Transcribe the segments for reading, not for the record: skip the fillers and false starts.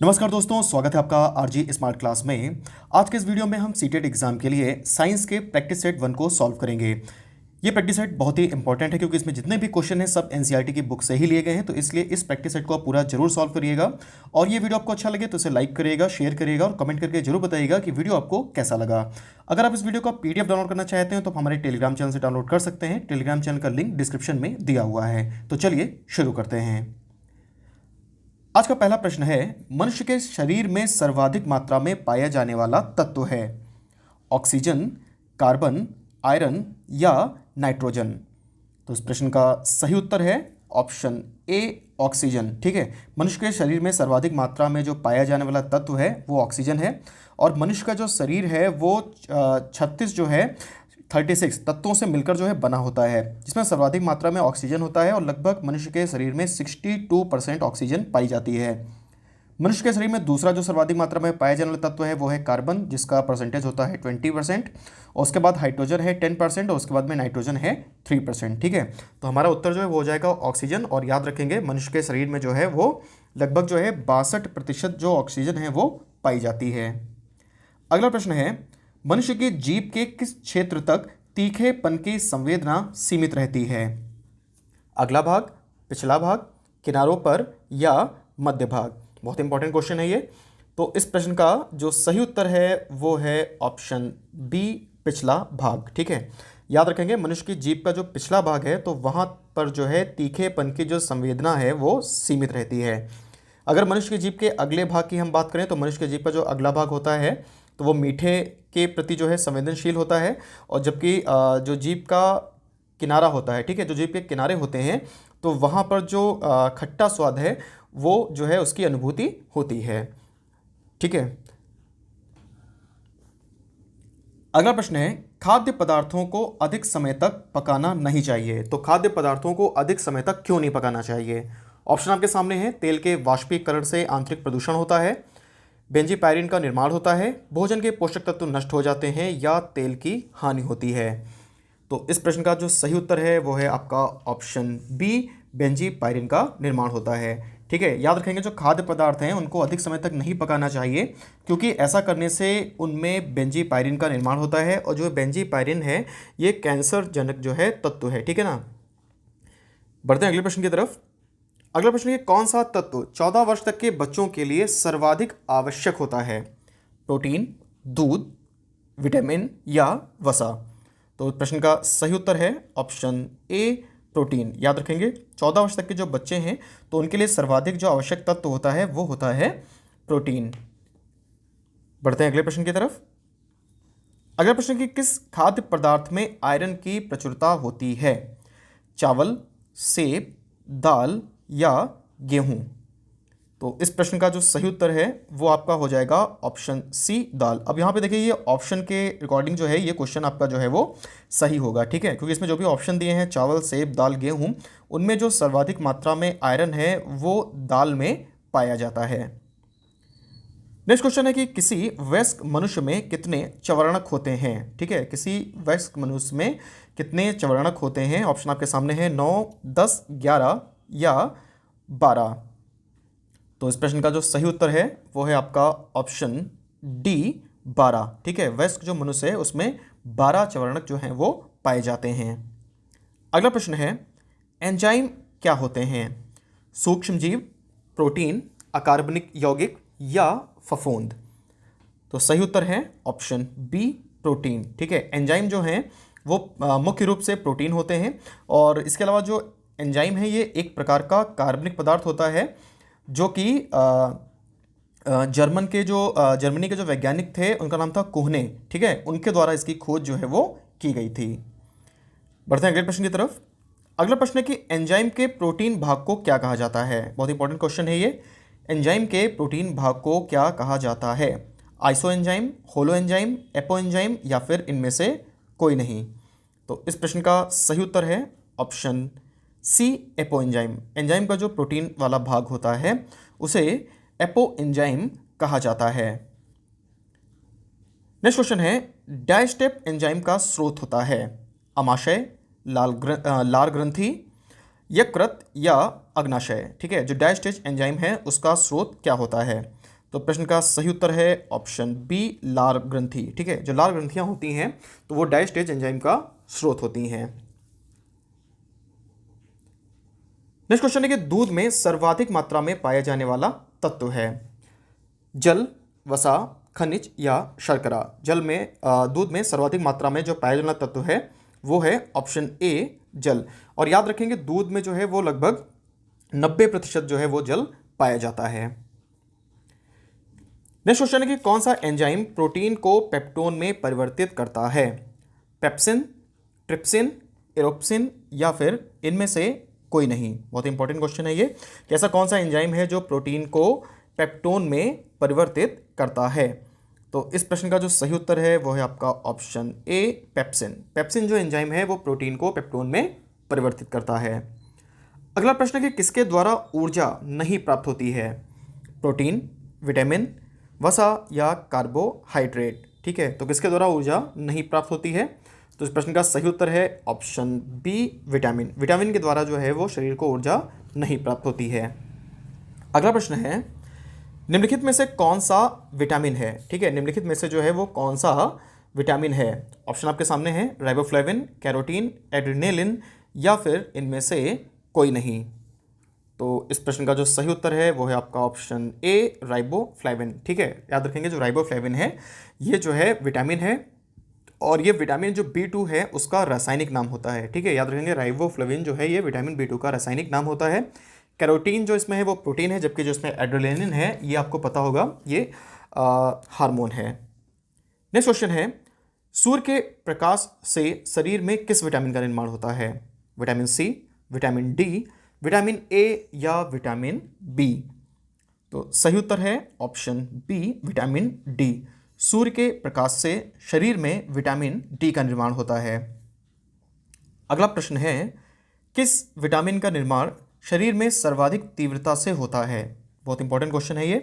नमस्कार दोस्तों, स्वागत है आपका आरजी स्मार्ट क्लास में। आज के इस वीडियो में हम सीटेट एग्जाम के लिए साइंस के प्रैक्टिस सेट 1 को सॉल्व करेंगे। ये प्रैक्टिस सेट बहुत ही इंपॉर्टेंट है क्योंकि इसमें जितने भी क्वेश्चन हैं सब एनसीईआरटी की बुक से ही लिए गए हैं, तो इसलिए इस प्रैक्टिस सेट को आप पूरा जरूर सॉल्व करिएगा। और ये वीडियो आपको अच्छा लगे तो इसे लाइक करिएगा, शेयर करिएगा और कमेंट करके जरूर बताइएगा कि वीडियो आपको कैसा लगा। अगर आप इस वीडियो का पीडीएफ डाउनलोड करना चाहते हैं तो आप हमारे टेलीग्राम चैनल से डाउनलोड कर सकते हैं। टेलीग्राम चैनल का लिंक डिस्क्रिप्शन में दिया हुआ है। तो चलिए शुरू करते हैं। आज का पहला प्रश्न है, मनुष्य के शरीर में सर्वाधिक मात्रा में पाया जाने वाला तत्व है ऑक्सीजन, कार्बन, आयरन या नाइट्रोजन। तो इस प्रश्न का सही उत्तर है ऑप्शन ए, ऑक्सीजन। ठीक है, मनुष्य के शरीर में सर्वाधिक मात्रा में जो पाया जाने वाला तत्व है वो ऑक्सीजन है। और मनुष्य का जो शरीर है वो 36 जो है 36 तत्वों से मिलकर जो है बना होता है, जिसमें सर्वाधिक मात्रा में ऑक्सीजन होता है और लगभग मनुष्य के शरीर में 62% ऑक्सीजन पाई जाती है। मनुष्य के शरीर में दूसरा जो सर्वाधिक मात्रा में पाया जाने वाला तत्व है वो है कार्बन, जिसका परसेंटेज होता है 20%। और उसके बाद हाइड्रोजन है 10% और उसके बाद में नाइट्रोजन है 3%। ठीक है, तो हमारा उत्तर जो है वो हो जाएगा ऑक्सीजन। और याद रखेंगे मनुष्य के शरीर में जो है वो लगभग जो है 62% जो ऑक्सीजन है वो पाई जाती है। अगला प्रश्न है, मनुष्य की जीभ के किस क्षेत्र तक तीखेपन की संवेदना सीमित रहती है? अगला भाग, पिछला भाग, किनारों पर या मध्य भाग? बहुत इंपॉर्टेंट क्वेश्चन है ये। तो इस प्रश्न का जो सही उत्तर है वो है ऑप्शन बी, पिछला भाग। ठीक है, याद रखेंगे मनुष्य की जीभ का जो पिछला भाग है तो वहाँ पर जो है तीखेपन की जो संवेदना है वो सीमित रहती है। अगर मनुष्य की जीभ के अगले भाग की हम बात करें तो मनुष्य की जीभ का जो अगला भाग होता है तो वो मीठे के प्रति जो है संवेदनशील होता है। और जबकि जो जीभ का किनारा होता है, ठीक है, जो जीभ के किनारे होते हैं तो वहाँ पर जो खट्टा स्वाद है वो जो है उसकी अनुभूति होती है। ठीक है, अगला प्रश्न है, खाद्य पदार्थों को अधिक समय तक पकाना नहीं चाहिए। तो खाद्य पदार्थों को अधिक समय तक क्यों नहीं पकाना चाहिए? ऑप्शन आपके सामने है, तेल के वाष्पीकरण से आंतरिक प्रदूषण होता है, बेंजीपायरिन का निर्माण होता है, भोजन के पोषक तत्व नष्ट हो जाते हैं या तेल की हानि होती है। तो इस प्रश्न का जो सही उत्तर है वो है आपका ऑप्शन बी, बेंजीपायरिन का निर्माण होता है। ठीक है, याद रखेंगे जो खाद्य पदार्थ हैं उनको अधिक समय तक नहीं पकाना चाहिए क्योंकि ऐसा करने से उनमें बेंजीपायरिन का निर्माण होता है और जो बेंजीपायरिन है ये कैंसर जनक जो है तत्व है। ठीक है ना, बढ़ते हैं अगले प्रश्न की तरफ। अगला प्रश्न है, कौन सा तत्व 14 वर्ष तक के बच्चों के लिए सर्वाधिक आवश्यक होता है? प्रोटीन, दूध, विटामिन या वसा? तो प्रश्न का सही उत्तर है ऑप्शन ए, प्रोटीन। याद रखेंगे 14 वर्ष तक के जो बच्चे हैं तो उनके लिए सर्वाधिक जो आवश्यक तत्व होता है वो होता है प्रोटीन। बढ़ते हैं अगले प्रश्न की तरफ। अगला प्रश्न कि किस खाद्य पदार्थ में आयरन की प्रचुरता होती है? चावल, सेब, दाल या गेहूं? तो इस प्रश्न का जो सही उत्तर है वो आपका हो जाएगा ऑप्शन सी, दाल। अब यहाँ पे देखिए ये ऑप्शन के रिकॉर्डिंग जो है ये क्वेश्चन आपका जो है वो सही होगा। ठीक है, क्योंकि इसमें जो भी ऑप्शन दिए हैं चावल, सेब, दाल, गेहूं, उनमें जो सर्वाधिक मात्रा में आयरन है वो दाल में पाया जाता है। नेक्स्ट क्वेश्चन है कि किसी वयस्क मनुष्य में कितने चवर्णक होते हैं? ठीक है, किसी वयस्क मनुष्य में कितने चवर्णक होते हैं? ऑप्शन आपके सामने है 9, 10, 11 या 12। तो इस प्रश्न का जो सही उत्तर है वो है आपका ऑप्शन डी, 12। ठीक है, वयस्क जो मनुष्य है उसमें 12 चवर्णक जो हैं वो पाए जाते हैं। अगला प्रश्न है, एंजाइम क्या होते हैं? सूक्ष्मजीव, प्रोटीन, अकार्बनिक यौगिक या फफूंद? तो सही उत्तर है ऑप्शन बी, प्रोटीन। ठीक है, एंजाइम जो हैं वो मुख्य रूप से प्रोटीन होते हैं और इसके अलावा जो एंजाइम है ये एक प्रकार का कार्बनिक पदार्थ होता है जो कि जर्मनी के जो वैज्ञानिक थे उनका नाम था कोहने। ठीक है, उनके द्वारा इसकी खोज जो है वो की गई थी। बढ़ते हैं अगले प्रश्न की तरफ। अगला प्रश्न है कि एंजाइम के प्रोटीन भाग को क्या कहा जाता है? बहुत इंपॉर्टेंट क्वेश्चन है ये। एंजाइम के प्रोटीन भाग को क्या कहा जाता है? Iso enzyme, holo enzyme, apo enzyme या फिर इनमें से कोई नहीं? तो इस प्रश्न का सही उत्तर है option C, apoenzyme. Enzyme का जो प्रोटीन वाला भाग होता है उसे एपो एंजाइम कहा जाता है। नेक्स्ट क्वेश्चन है, डायस्टेप एंजाइम का स्रोत होता है अमाशय, लार ग्रंथि, यकृत या अग्नाशय? ठीक है, जो डायस्टेज एंजाइम है उसका स्रोत क्या होता है? तो प्रश्न का सही उत्तर है ऑप्शन बी, लार ग्रंथि। ठीक है, जो लार ग्रंथियां होती हैं तो वो डायस्टेज एंजाइम का स्रोत होती हैं। नेक्स्ट क्वेश्चन है कि दूध में सर्वाधिक मात्रा में पाया जाने वाला तत्व है जल, वसा, खनिज या शर्करा। जल में दूध में सर्वाधिक मात्रा में जो पाया जाने वाला तत्व है वो है ऑप्शन ए, जल। और याद रखेंगे दूध में जो है वो लगभग 90% जो है वो जल पाया जाता है। नेक्स्ट क्वेश्चन है कि कौन सा एंजाइम प्रोटीन को पेप्टोन में परिवर्तित करता है? पेप्सिन, ट्रिप्सिन, एरोप्सिन या फिर इनमें से कोई नहीं। बहुत इंपॉर्टेंट क्वेश्चन है ये कि ऐसा कौन सा एंजाइम है जो प्रोटीन को पेप्टोन में परिवर्तित करता है। तो इस प्रश्न का जो सही उत्तर है वो है आपका ऑप्शन ए, पेप्सिन। पेप्सिन जो एंजाइम है वो प्रोटीन को पेप्टोन में परिवर्तित करता है। अगला प्रश्न है कि किसके द्वारा ऊर्जा नहीं प्राप्त होती है? प्रोटीन, विटामिन, वसा या कार्बोहाइड्रेट। ठीक है, तो किसके द्वारा ऊर्जा नहीं प्राप्त होती है? तो इस प्रश्न का सही उत्तर है ऑप्शन बी, विटामिन। विटामिन के द्वारा जो है वो शरीर को ऊर्जा नहीं प्राप्त होती है। अगला प्रश्न है निम्नलिखित में से कौन सा विटामिन है? ठीक है, निम्नलिखित में से जो है वो कौन सा विटामिन है? ऑप्शन आपके सामने है, राइबोफ्लेविन, कैरोटीन, एड्रेनालिन या फिर इनमें से कोई नहीं। तो इस प्रश्न का जो सही उत्तर है वो है आपका ऑप्शन ए, राइबोफ्लेविन। ठीक है, याद रखेंगे जो राइबोफ्लेविन है ये जो है विटामिन है और ये विटामिन जो B2 है उसका रासायनिक नाम होता है। ठीक है, याद रखेंगे राइबोफ्लेविन जो है ये विटामिन B2 का रासायनिक नाम होता है। कैरोटीन जो इसमें है वो प्रोटीन है, जबकि जो इसमें एड्रेनालिन है ये आपको पता होगा ये हार्मोन है। नेक्स्ट क्वेश्चन है सूर्य के प्रकाश से शरीर में किस विटामिन का निर्माण होता है? Vitamin C, vitamin D, vitamin A या विटामिन बी। तो सही उत्तर है ऑप्शन बी, विटामिन डी। सूर्य के प्रकाश से शरीर में विटामिन डी का निर्माण होता है। अगला प्रश्न है किस विटामिन का निर्माण शरीर में सर्वाधिक तीव्रता से होता है? बहुत इंपॉर्टेंट क्वेश्चन है ये।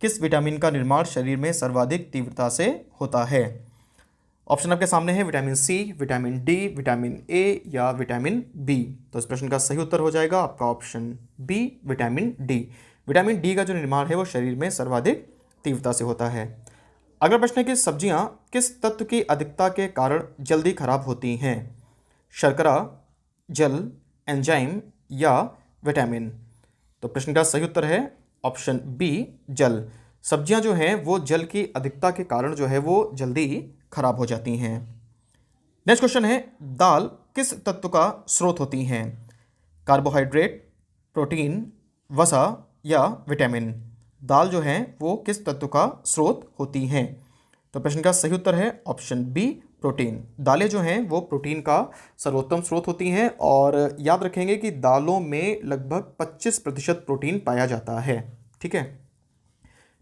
किस विटामिन का निर्माण शरीर में सर्वाधिक तीव्रता से होता है? ऑप्शन आपके सामने है, vitamin C, vitamin D, vitamin A या विटामिन बी। तो इस प्रश्न का सही उत्तर हो जाएगा आपका option B, vitamin D. Vitamin D का जो निर्माण है वो शरीर में सर्वाधिक तीव्रता से होता है। अगला प्रश्न है कि सब्जियां किस तत्व की अधिकता के कारण जल्दी खराब होती हैं? शर्करा, जल, एंजाइम या विटामिन। तो प्रश्न का सही उत्तर है ऑप्शन बी, जल। सब्जियां जो हैं वो जल की अधिकता के कारण जो है वो जल्दी खराब हो जाती हैं। नेक्स्ट क्वेश्चन है दाल किस तत्व का स्रोत होती हैं? कार्बोहाइड्रेट, प्रोटीन, वसा या विटामिन। दाल जो है वो किस तत्व का स्रोत होती हैं? तो प्रश्न का सही उत्तर है ऑप्शन बी, प्रोटीन। दालें जो हैं वो प्रोटीन का सर्वोत्तम स्रोत होती हैं और याद रखेंगे कि दालों में लगभग 25% प्रोटीन पाया जाता है। ठीक है,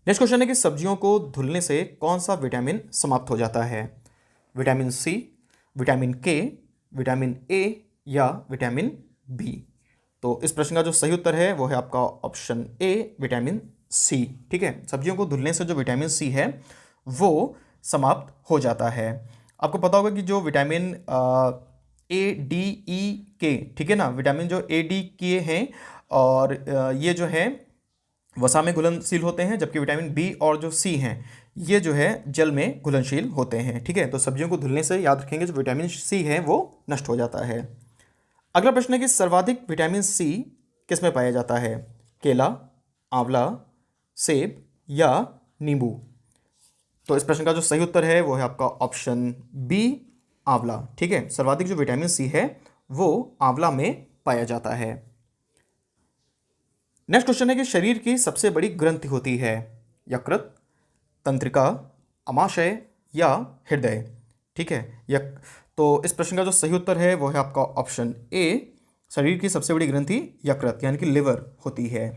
नेक्स्ट क्वेश्चन है कि सब्जियों को धुलने से कौन सा विटामिन समाप्त हो जाता है? विटामिन सी, विटामिन के, विटामिन ए या विटामिन बी। तो इस प्रश्न का जो सही उत्तर है वो है आपका ऑप्शन ए, विटामिन सी। ठीक है, सब्जियों को धुलने से जो विटामिन सी है वो समाप्त हो जाता है। आपको पता होगा कि जो विटामिन ए, डी, ई, के, ठीक है ना, विटामिन जो ए, डी, के हैं और ये जो है वसा में घुलनशील होते हैं, जबकि विटामिन बी और जो सी हैं ये जो है जल में घुलनशील होते हैं। ठीक है, तो सब्जियों को धुलने से याद रखेंगे जो विटामिन सी है वो नष्ट हो जाता है। अगला प्रश्न है कि सर्वाधिक विटामिन सी किस में पाया जाता है? केला, आंवला, सेब या नींबू। तो इस प्रश्न का जो सही उत्तर है वो है आपका ऑप्शन बी, आंवला। ठीक है, सर्वाधिक जो विटामिन सी है वो आंवला में पाया जाता है। नेक्स्ट क्वेश्चन है कि शरीर की सबसे बड़ी ग्रंथि होती है यकृत, तंत्रिका, अमाशय या हृदय। ठीक है, तो इस प्रश्न का जो सही उत्तर है वो है आपका ऑप्शन ए, शरीर की सबसे बड़ी ग्रंथि यकृत यानी कि लिवर होती है।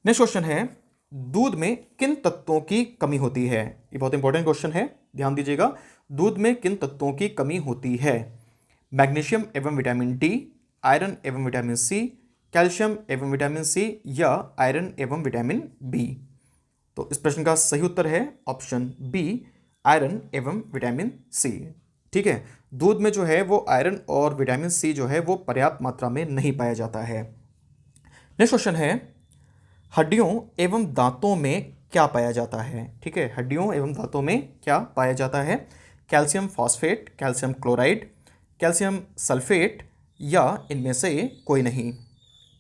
नेक्स्ट क्वेश्चन है दूध में किन तत्वों की कमी होती है? ये बहुत इंपॉर्टेंट क्वेश्चन है, ध्यान दीजिएगा। दूध में किन तत्वों की कमी होती है? मैग्नीशियम एवं विटामिन डी, आयरन एवं विटामिन सी, कैल्शियम एवं विटामिन सी या आयरन एवं विटामिन बी। तो इस प्रश्न का सही उत्तर है ऑप्शन बी, आयरन एवं विटामिन सी। ठीक है, दूध में जो है वो आयरन और विटामिन सी जो है वो पर्याप्त मात्रा में नहीं पाया जाता है। नेक्स्ट क्वेश्चन है हड्डियों एवं दांतों में क्या पाया जाता है? ठीक है, हड्डियों एवं दांतों में क्या पाया जाता है? Calcium phosphate, calcium chloride, calcium sulphate या इनमें से कोई नहीं?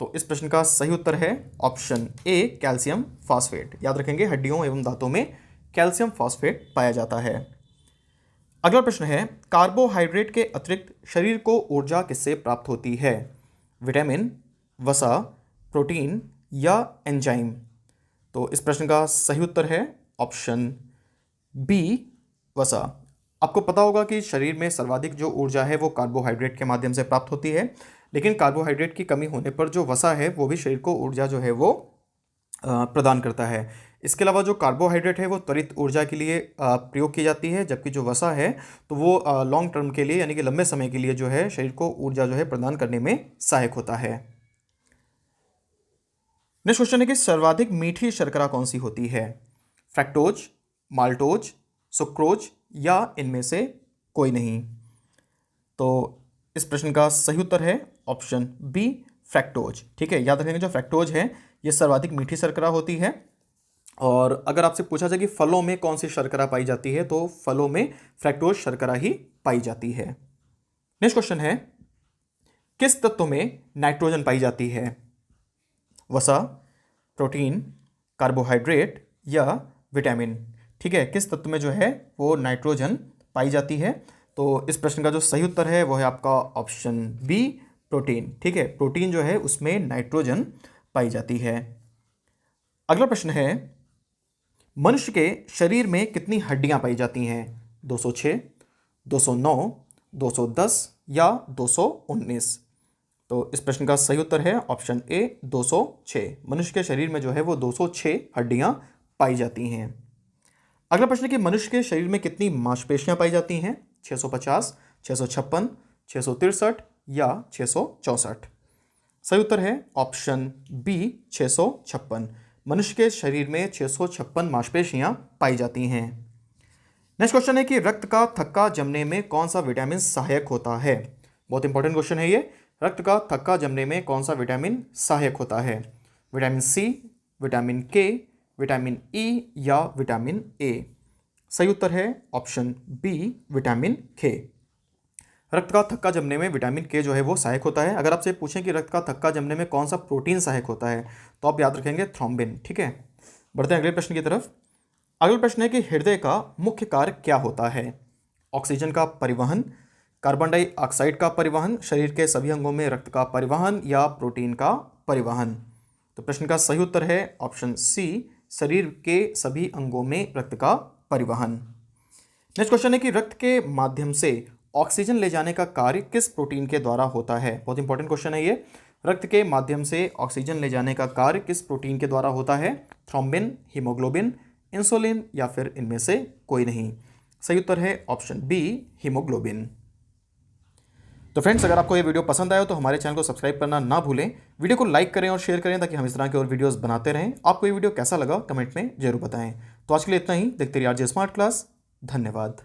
तो इस प्रश्न का सही उत्तर है ऑप्शन ए, कैल्शियम फॉस्फेट। याद रखेंगे, हड्डियों एवं दांतों में कैल्शियम फॉस्फेट पाया जाता है। अगला प्रश्न है, कार्बोहाइड्रेट के अतिरिक्त शरीर को ऊर्जा किससे प्राप्त होती है? विटामिन, वसा, प्रोटीन या एंजाइम? तो इस प्रश्न का सही उत्तर है ऑप्शन बी, वसा। आपको पता होगा कि शरीर में सर्वाधिक जो ऊर्जा है वो कार्बोहाइड्रेट के माध्यम से प्राप्त होती है, लेकिन कार्बोहाइड्रेट की कमी होने पर जो वसा है वो भी शरीर को ऊर्जा जो है वो प्रदान करता है। इसके अलावा जो कार्बोहाइड्रेट है वो त्वरित ऊर्जा के लिए प्रयोग की जाती है, जबकि जो वसा है तो वो लॉन्ग टर्म के लिए यानी कि लंबे समय के लिए जो है शरीर को ऊर्जा जो है प्रदान करने में सहायक होता है। नेक्स्ट क्वेश्चन है कि सर्वाधिक मीठी शर्करा कौन सी होती है? फ्रैक्टोज, माल्टोज, सुक्रोज या इनमें से कोई नहीं? तो इस प्रश्न का सही उत्तर है ऑप्शन बी, फ्रैक्टोज। ठीक है, याद रखेंगे जो फ्रैक्टोज है ये सर्वाधिक मीठी शर्करा होती है। और अगर आपसे पूछा जाए कि फलों में कौन सी शर्करा पाई जाती है तो फलों में फ्रैक्टोज शर्करा ही पाई जाती है। नेक्स्ट क्वेश्चन है, किस तत्व में नाइट्रोजन पाई जाती है? वसा, प्रोटीन, कार्बोहाइड्रेट या विटामिन? ठीक है, किस तत्व में जो है वो नाइट्रोजन पाई जाती है? तो इस प्रश्न का जो सही उत्तर है वो है आपका ऑप्शन बी, प्रोटीन। ठीक है, प्रोटीन जो है उसमें नाइट्रोजन पाई जाती है। अगला प्रश्न है, मनुष्य के शरीर में कितनी हड्डियां पाई जाती हैं? 206, 209, 210 या 219? तो इस प्रश्न का सही उत्तर है ऑप्शन ए, 206। मनुष्य के शरीर में जो है वो 206 हड्डियां पाई जाती हैं। अगला प्रश्न है कि मनुष्य के शरीर में कितनी मांसपेशियां पाई जाती हैं? 650, 656, 663 या 664? सही उत्तर है ऑप्शन बी, 656। मनुष्य के शरीर में 656 मांसपेशियां पाई जाती हैं। नेक्स्ट क्वेश्चन है कि रक्त का थक्का जमने में कौन सा विटामिन सहायक होता है? बहुत इंपॉर्टेंट क्वेश्चन है ये। रक्त का थक्का जमने में कौन सा विटामिन सहायक होता है? विटामिन सी, विटामिन के, विटामिन ई या विटामिन ए? सही उत्तर है ऑप्शन बी, विटामिन के। रक्त का थक्का जमने में विटामिन के जो है वो सहायक होता है। अगर आपसे पूछें कि रक्त का थक्का जमने में कौन सा प्रोटीन सहायक होता है तो आप याद रखेंगे थ्रोम्बिन। ठीक है, बढ़ते हैं अगले प्रश्न की तरफ। अगला प्रश्न है कि हृदय का मुख्य कार्य क्या होता है? ऑक्सीजन का परिवहन, कार्बन डाइऑक्साइड का परिवहन, शरीर के सभी अंगों में रक्त का परिवहन या प्रोटीन का परिवहन? तो प्रश्न का सही उत्तर है ऑप्शन सी, शरीर के सभी अंगों में रक्त का परिवहन। नेक्स्ट क्वेश्चन है कि रक्त के माध्यम से ऑक्सीजन ले जाने का कार्य किस प्रोटीन के द्वारा होता है? बहुत इंपॉर्टेंट क्वेश्चन है ये। रक्त के माध्यम से ऑक्सीजन ले जाने का कार्य किस प्रोटीन के द्वारा होता है? थ्रोम्बिन, हीमोग्लोबिन, इंसुलिन या फिर इनमें से कोई नहीं? सही उत्तर है ऑप्शन बी, हीमोग्लोबिन। तो फ्रेंड्स, अगर आपको ये वीडियो पसंद आया तो हमारे चैनल को सब्सक्राइब करना ना भूलें, वीडियो को लाइक करें और शेयर करें ताकि हम इस तरह के और वीडियोस बनाते रहें। आपको ये वीडियो कैसा लगा कमेंट में जरूर बताएं। तो आज के लिए इतना ही। देखते रहिए आरजे स्मार्ट क्लास। धन्यवाद।